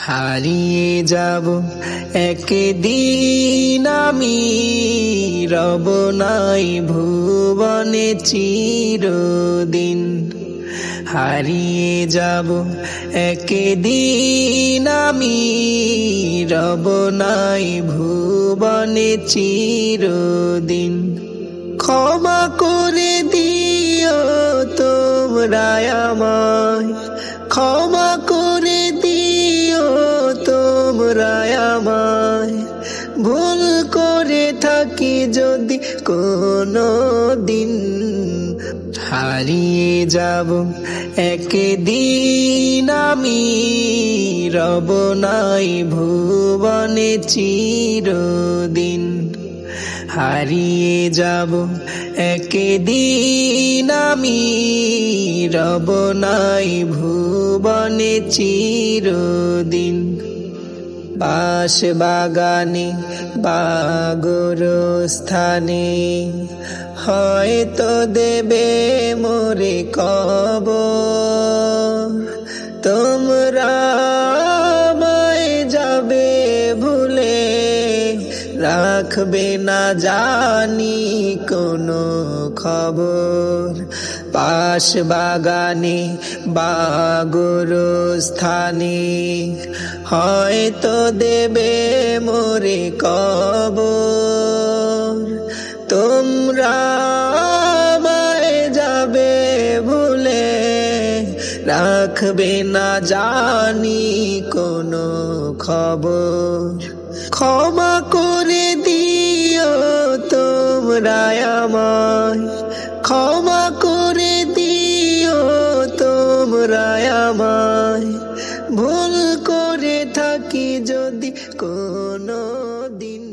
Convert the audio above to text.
হারিয়ে যাব একদিন আমি, রব নাই ভুবনে চিরদিন। হারিয়ে যাব একদিন আমি, রব নাই ভুবনে চিরদিন। ক্ষমা করে দিও তোমরা আমায়, ক্ষমা করে দিও তোমরা আমায়। ভুল করে থাকি যদি কোনো দিন, হারিয়ে যাব একদিন আমি, রব নাই ভুবনে চিরদিন। হারিয়ে যাব একদিন আমি, রব নাই ভুবনে চিরদিন। বাঁশ বাগানে বা গোরস্থানে হয়তো দেবে মোরে কবর। তোমরা আমায় যাবে ভুলে, রাখবে না জানি কোনো খবর। পাশ বাগানে বা গোরস্থানে হয়তো দেবে মোরে কবর। তোমরা আমায় যাবে ভুলে, রাখবে না জানি কোনো খবর। ক্ষমা করে দিও তোমরা আমায়, ক্ষমা করে দিও তোমরা আমায়। ভুল করে থাকি যদি কোনো দিন।